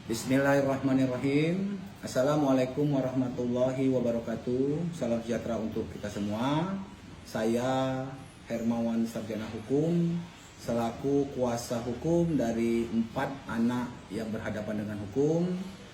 Bismillahirrahmanirrahim. Assalamualaikum warahmatullahi wabarakatuh. Salam sejahtera untuk kita semua. Saya Hermawan Sarjana Hukum selaku kuasa hukum dari 4 anak yang berhadapan dengan hukum,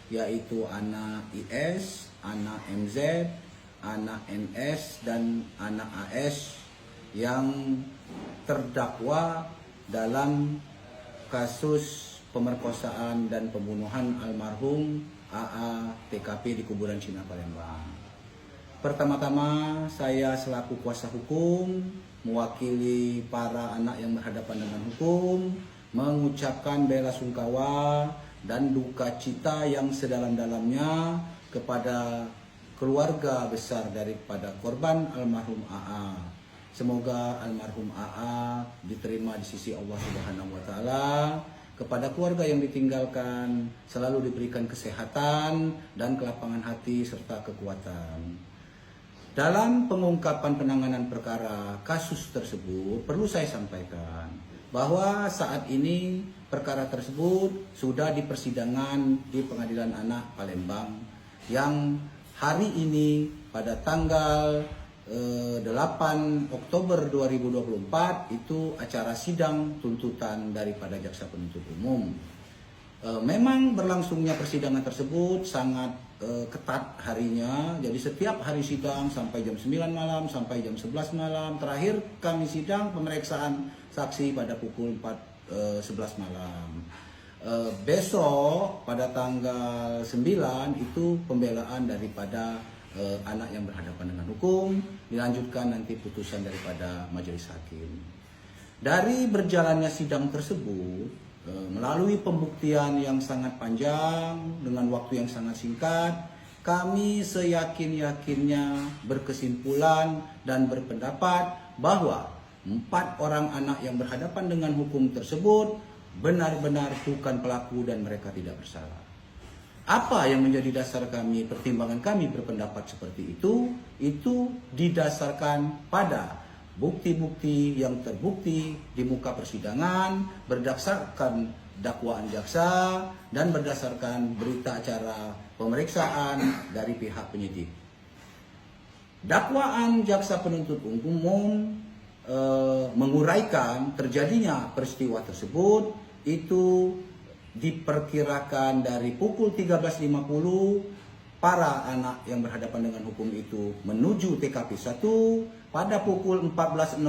yaitu anak IS, anak MZ, anak NS, dan anak AS yang terdakwa dalam kasus pemerkosaan dan pembunuhan almarhum AA TKP di kuburan Cina Palembang. Pertama-tama saya selaku kuasa hukum mewakili para anak yang berhadapan dengan hukum mengucapkan bela sungkawa dan duka cita yang sedalam-dalamnya kepada keluarga besar daripada korban almarhum AA. Semoga almarhum AA diterima di sisi Allah Subhanahu wa taala. Kepada keluarga yang ditinggalkan selalu diberikan kesehatan dan kelapangan hati serta kekuatan. Dalam pengungkapan penanganan perkara kasus tersebut perlu saya sampaikan bahwa saat ini perkara tersebut sudah di persidangan di Pengadilan Anak Palembang yang hari ini pada tanggal 8 Oktober 2024 itu acara sidang tuntutan daripada jaksa penuntut umum. Memang berlangsungnya persidangan tersebut sangat ketat harinya. Jadi setiap hari sidang sampai jam 9 malam sampai jam 11 malam. Terakhir kami sidang pemeriksaan saksi pada pukul 11 malam. Besok pada tanggal 9 itu pembelaan daripada anak yang berhadapan dengan hukum, dilanjutkan nanti putusan daripada majelis hakim. Dari berjalannya sidang tersebut melalui pembuktian yang sangat panjang dengan waktu yang sangat singkat, kami seyakin-yakinnya berkesimpulan dan berpendapat bahwa 4 orang anak yang berhadapan dengan hukum tersebut benar-benar bukan pelaku dan mereka tidak bersalah. Apa yang menjadi dasar kami, pertimbangan kami berpendapat seperti itu didasarkan pada bukti-bukti yang terbukti di muka persidangan berdasarkan dakwaan jaksa dan berdasarkan berita acara pemeriksaan dari pihak penyidik. Dakwaan jaksa penuntut umum menguraikan terjadinya peristiwa tersebut itu diperkirakan dari pukul 13.50 para anak yang berhadapan dengan hukum itu menuju TKP 1. Pada pukul 14.00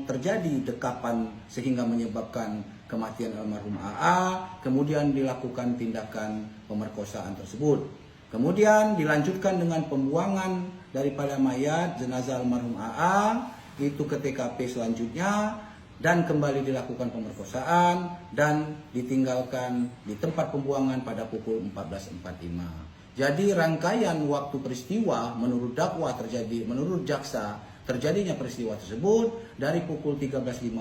terjadi dekapan sehingga menyebabkan kematian almarhum AA. Kemudian dilakukan tindakan pemerkosaan tersebut. Kemudian dilanjutkan dengan pembuangan daripada mayat jenazah almarhum AA itu ke TKP selanjutnya. Dan kembali dilakukan pemerkosaan dan ditinggalkan di tempat pembuangan pada pukul 14.45. Jadi rangkaian waktu peristiwa menurut dakwa menurut jaksa terjadinya peristiwa tersebut dari pukul 13.50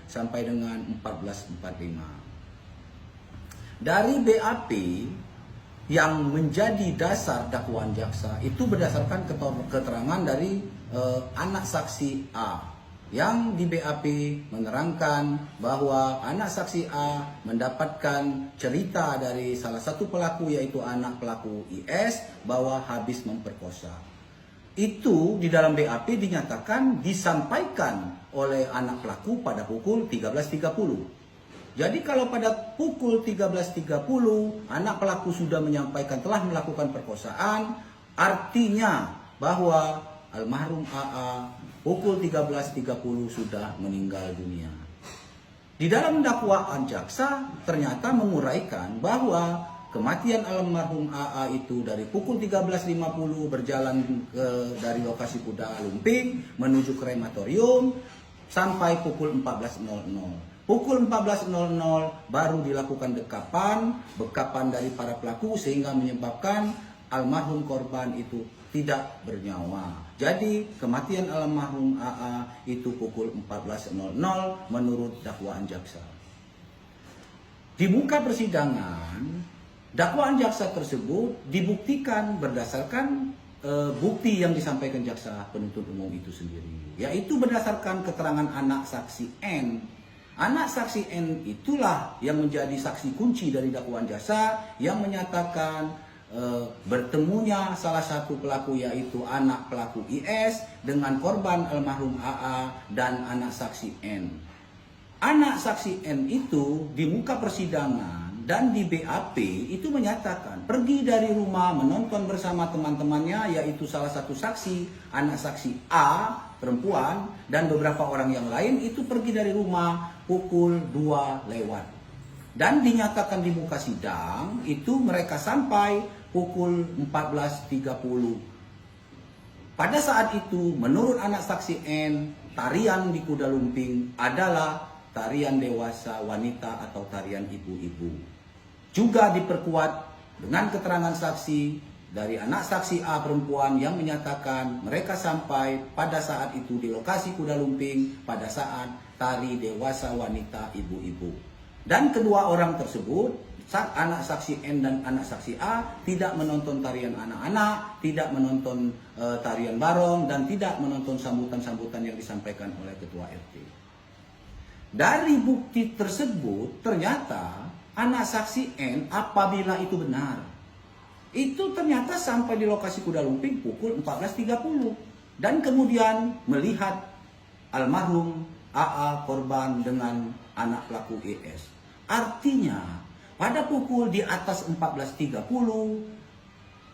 sampai dengan 14.45. Dari BAP yang menjadi dasar dakwaan jaksa itu berdasarkan keterangan dari anak saksi A. Yang di BAP menerangkan bahwa anak saksi A mendapatkan cerita dari salah satu pelaku yaitu anak pelaku IS bahwa habis memperkosa. Itu di dalam BAP dinyatakan disampaikan oleh anak pelaku pada pukul 13.30. Jadi kalau pada pukul 13.30 anak pelaku sudah menyampaikan telah melakukan perkosaan, artinya bahwa almarhum AA pukul 13.30 sudah meninggal dunia. Di dalam dakwaan jaksa ternyata menguraikan bahwa kematian almarhum AA itu dari pukul 13.50 berjalan dari lokasi Kuda Lumping menuju krematorium sampai pukul 14.00. Pukul 14.00 baru dilakukan bekapan dari para pelaku sehingga menyebabkan almarhum korban itu tidak bernyawa. Jadi kematian almarhum AA itu pukul 14.00 menurut dakwaan jaksa. Di muka persidangan, dakwaan jaksa tersebut dibuktikan berdasarkan bukti yang disampaikan jaksa penuntut umum itu sendiri, yaitu berdasarkan keterangan anak saksi N Anak saksi N itulah yang menjadi saksi kunci dari dakwaan jasa yang menyatakan bertemunya salah satu pelaku yaitu anak pelaku IS dengan korban almarhum AA dan anak saksi N. Anak saksi N itu di muka persidangan dan di BAP itu menyatakan pergi dari rumah menonton bersama teman-temannya yaitu salah satu saksi, anak saksi A perempuan dan beberapa orang yang lain itu pergi dari rumah pukul 2 lewat. Dan dinyatakan di muka sidang itu mereka sampai pukul 14.30. Pada saat itu menurut anak saksi N, tarian di Kuda Lumping adalah tarian dewasa wanita atau tarian ibu-ibu. Juga diperkuat dengan keterangan saksi dari anak saksi A perempuan yang menyatakan mereka sampai pada saat itu di lokasi Kuda Lumping pada saat tari dewasa wanita ibu-ibu. Dan kedua orang tersebut, anak saksi N dan anak saksi A, tidak menonton tarian anak-anak, tidak menonton tarian barong, dan tidak menonton sambutan-sambutan yang disampaikan oleh ketua RT. Dari bukti tersebut, ternyata anak saksi N apabila itu benar, itu ternyata sampai di lokasi Kuda Lumping pukul 14.30 dan kemudian melihat almarhum AA korban dengan anak pelaku IS. Artinya pada pukul di atas 14.30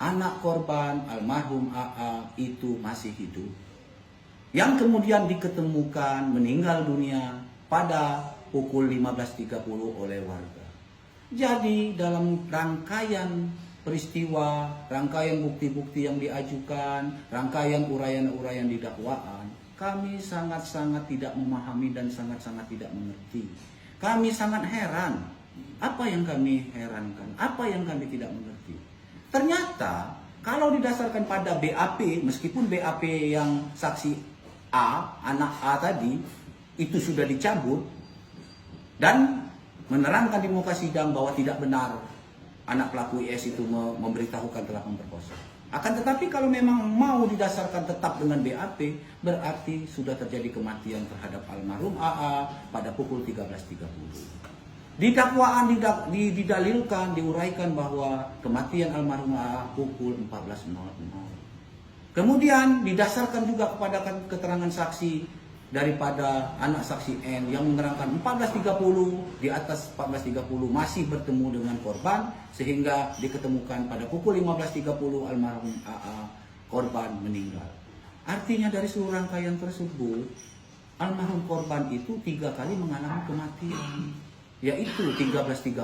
anak korban almarhum AA itu masih hidup, yang kemudian diketemukan meninggal dunia pada pukul 15.30 oleh warga. Jadi dalam rangkaian peristiwa, rangkaian bukti-bukti yang diajukan, rangkaian uraian-uraian di dakwaan, kami sangat-sangat tidak memahami dan sangat-sangat tidak mengerti. Kami sangat heran. Apa yang kami herankan? Apa yang kami tidak mengerti? Ternyata kalau didasarkan pada BAP, meskipun BAP yang saksi A, anak A tadi, itu sudah dicabut dan menerangkan di muka sidang bahwa tidak benar anak pelaku IS itu memberitahukan telah memperkosa. Akan tetapi kalau memang mau didasarkan tetap dengan BAP, berarti sudah terjadi kematian terhadap almarhum AA pada pukul 13.30. Di dakwaan didalilkan, diuraikan bahwa kematian almarhum AA pukul 14.00. Kemudian didasarkan juga kepada keterangan saksi daripada anak saksi N yang menerangkan 14.30, di atas 14.30 masih bertemu dengan korban sehingga diketemukan pada pukul 15.30 almarhum AA korban meninggal. Artinya dari seluruh rangkaian tersebut almarhum korban itu 3 kali mengalami kematian, yaitu 13.30,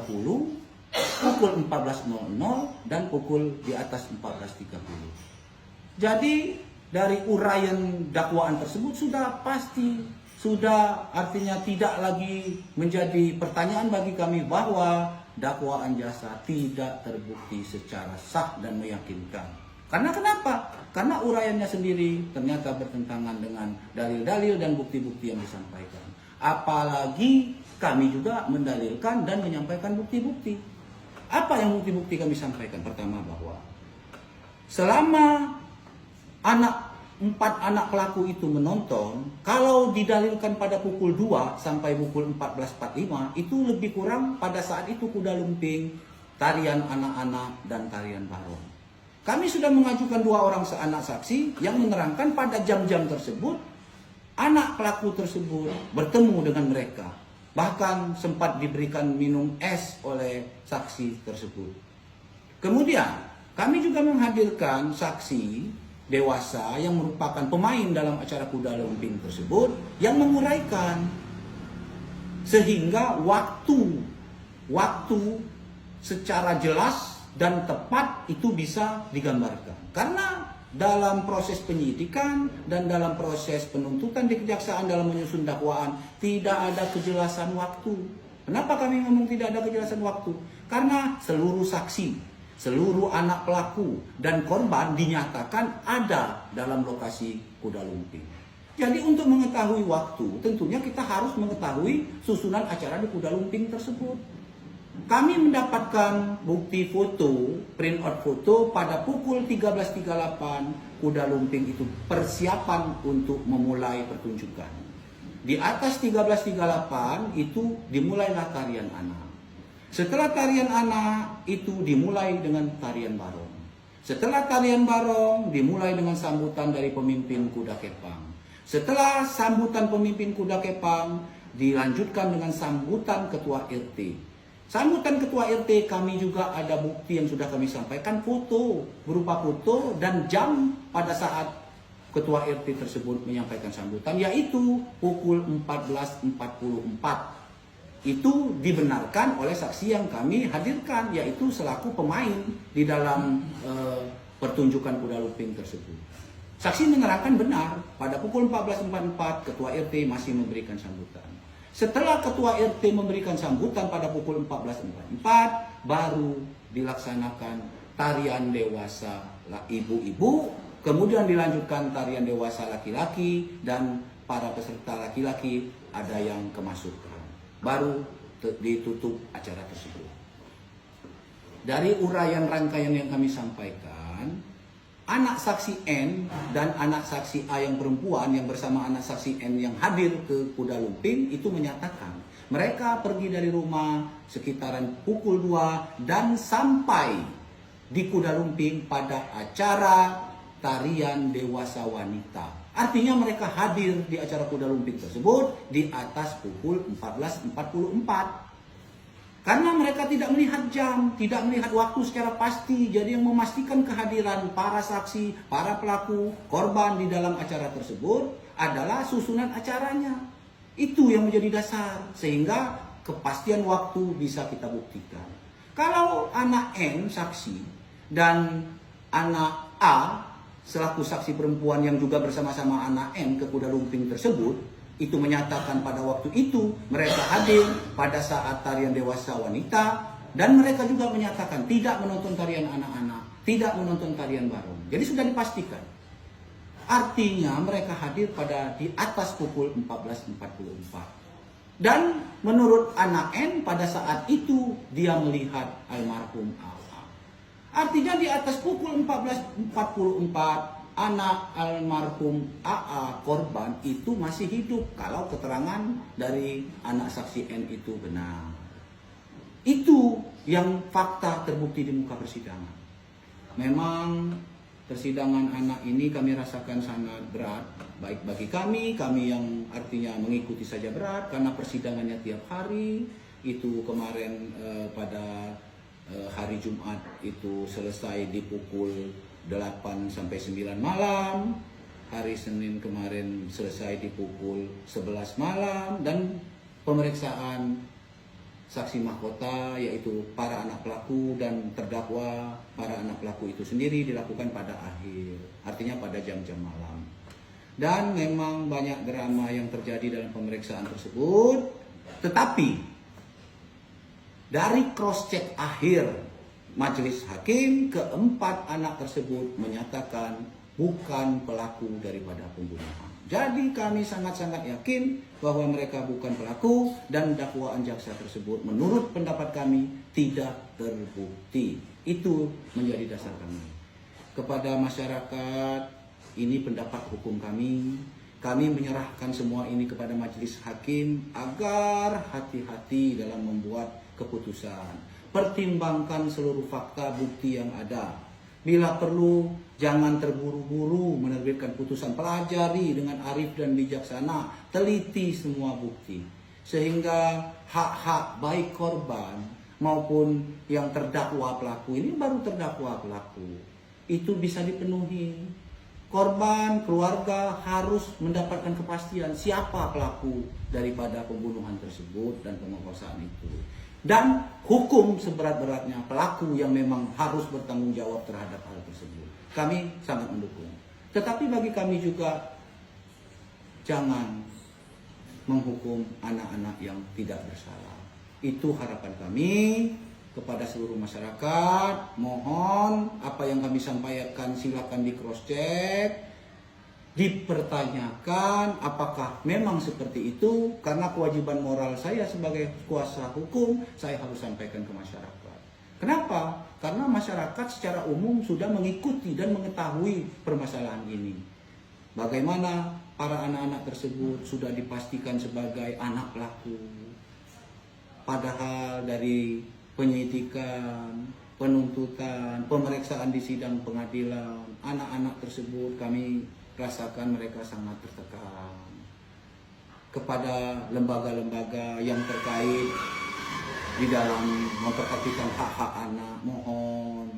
pukul 14.00 dan pukul di atas 14.30. Jadi dari uraian dakwaan tersebut sudah pasti, sudah artinya tidak lagi menjadi pertanyaan bagi kami bahwa dakwaan jasa tidak terbukti secara sah dan meyakinkan. Karena kenapa? Karena uraiannya sendiri ternyata bertentangan dengan dalil-dalil dan bukti-bukti yang disampaikan. Apalagi kami juga mendalilkan dan menyampaikan bukti-bukti. Apa yang bukti-bukti kami sampaikan? Pertama bahwa selama 4 anak pelaku itu menonton, kalau didalilkan pada pukul 2 sampai pukul 14.45, itu lebih kurang pada saat itu Kuda Lumping, tarian anak-anak dan tarian barong. Kami sudah mengajukan 2 orang anak saksi yang menerangkan pada jam-jam tersebut anak pelaku tersebut bertemu dengan mereka. Bahkan sempat diberikan minum es oleh saksi tersebut. Kemudian kami juga menghadirkan saksi dewasa yang merupakan pemain dalam acara Kuda Lumping tersebut yang menguraikan sehingga waktu secara jelas dan tepat itu bisa digambarkan. Karena dalam proses penyidikan dan dalam proses penuntutan di kejaksaan dalam menyusun dakwaan tidak ada kejelasan waktu. Kenapa kami ngomong tidak ada kejelasan waktu? Karena seluruh saksi, seluruh anak pelaku dan korban dinyatakan ada dalam lokasi Kuda Lumping. Jadi untuk mengetahui waktu, tentunya kita harus mengetahui susunan acara di Kuda Lumping tersebut. Kami mendapatkan bukti foto, print out foto pada pukul 13.38 Kuda Lumping itu persiapan untuk memulai pertunjukan. Di atas 13.38 itu dimulailah tarian anak. Setelah tarian anak itu dimulai dengan tarian barong. Setelah tarian barong dimulai dengan sambutan dari pemimpin kuda kepang. Setelah sambutan pemimpin kuda kepang dilanjutkan dengan sambutan ketua RT. Sambutan ketua RT kami juga ada bukti yang sudah kami sampaikan, foto, berupa foto dan jam pada saat ketua RT tersebut menyampaikan sambutan, yaitu pukul 14.44. Itu dibenarkan oleh saksi yang kami hadirkan, yaitu selaku pemain di dalam pertunjukan kuda lumping tersebut. Saksi menerangkan benar, pada pukul 14.44 ketua RT masih memberikan sambutan. Setelah ketua RT memberikan sambutan pada pukul 14.44, baru dilaksanakan tarian dewasa ibu-ibu, kemudian dilanjutkan tarian dewasa laki-laki, dan para peserta laki-laki ada yang kemasukan. Baru ditutup acara tersebut. Dari uraian rangkaian yang kami sampaikan, anak saksi N dan anak saksi A yang perempuan yang bersama anak saksi N yang hadir ke kuda lumping itu menyatakan mereka pergi dari rumah sekitaran pukul 2 dan sampai di kuda lumping pada acara tarian dewasa wanita. Artinya mereka hadir di acara kuda lumping tersebut di atas pukul 14.44. Karena mereka tidak melihat jam, tidak melihat waktu secara pasti. Jadi yang memastikan kehadiran para saksi, para pelaku, korban di dalam acara tersebut adalah susunan acaranya. Itu yang menjadi dasar. Sehingga kepastian waktu bisa kita buktikan. Kalau anak N saksi dan anak A selaku saksi perempuan yang juga bersama-sama anak N ke kuda lumping tersebut, itu menyatakan pada waktu itu mereka hadir pada saat tarian dewasa wanita, dan mereka juga menyatakan tidak menonton tarian anak-anak, tidak menonton tarian barong. Jadi sudah dipastikan. Artinya mereka hadir pada di atas pukul 14.44. Dan menurut anak N pada saat itu dia melihat almarhum AA. Artinya di atas pukul 14.44 anak almarhum AA korban itu masih hidup kalau keterangan dari anak saksi N itu benar. Itu yang fakta terbukti di muka persidangan. Memang persidangan anak ini kami rasakan sangat berat, baik bagi kami yang artinya mengikuti saja berat karena persidangannya tiap hari. Itu kemarin pada hari Jumat itu selesai di pukul 8 sampai 9 malam. Hari Senin kemarin selesai di pukul 11 malam. Dan pemeriksaan saksi mahkota yaitu para anak pelaku dan terdakwa, para anak pelaku itu sendiri dilakukan pada akhir, artinya pada jam-jam malam. Dan memang banyak drama yang terjadi dalam pemeriksaan tersebut. Tetapi dari cross check akhir majelis hakim, keempat anak tersebut menyatakan bukan pelaku daripada pembunuhan. Jadi kami sangat-sangat yakin bahwa mereka bukan pelaku dan dakwaan jaksa tersebut menurut pendapat kami tidak terbukti. Itu menjadi dasar kami. Kepada masyarakat, ini pendapat hukum kami. Kami menyerahkan semua ini kepada majelis hakim agar hati-hati dalam membuat keputusan. Pertimbangkan seluruh fakta bukti yang ada. Bila perlu, jangan terburu-buru menerbitkan putusan. Pelajari dengan arif dan bijaksana. Teliti semua bukti. Sehingga hak-hak baik korban maupun yang terdakwa pelaku, ini baru terdakwa pelaku, itu bisa dipenuhi. Korban, keluarga harus mendapatkan kepastian siapa pelaku daripada pembunuhan tersebut dan pemerkosaan itu. Dan hukum seberat-beratnya pelaku yang memang harus bertanggung jawab terhadap hal tersebut. Kami sangat mendukung. Tetapi bagi kami juga jangan menghukum anak-anak yang tidak bersalah. Itu harapan kami kepada seluruh masyarakat. Mohon apa yang kami sampaikan silakan di cross check, dipertanyakan apakah memang seperti itu, karena kewajiban moral saya sebagai kuasa hukum saya harus sampaikan ke masyarakat. Kenapa? Karena masyarakat secara umum sudah mengikuti dan mengetahui permasalahan ini. Bagaimana para anak-anak tersebut sudah dipastikan sebagai anak pelaku. Padahal dari penyidikan, penuntutan, pemeriksaan di sidang pengadilan, anak-anak tersebut kami rasakan mereka sangat tertekan. Kepada lembaga-lembaga yang terkait di dalam memperhatikan hak-hak anak, mohon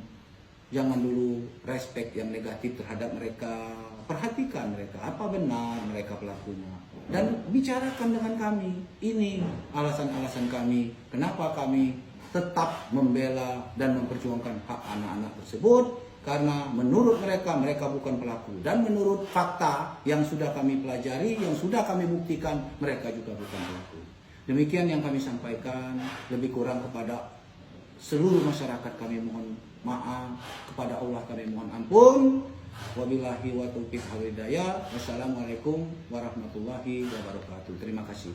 jangan dulu respek yang negatif terhadap mereka. Perhatikan mereka, apa benar mereka pelakunya, dan bicarakan dengan kami. Ini alasan-alasan kami kenapa kami tetap membela dan memperjuangkan hak anak-anak tersebut, karena menurut mereka bukan pelaku, dan menurut fakta yang sudah kami pelajari, yang sudah kami buktikan, mereka juga bukan pelaku. Demikian yang kami sampaikan. Lebih kurang kepada seluruh masyarakat kami mohon maaf, kepada Allah kami mohon ampun. Wabillahi wa taufiq wal hidayah. Wassalamualaikum warahmatullahi wabarakatuh. Terima kasih.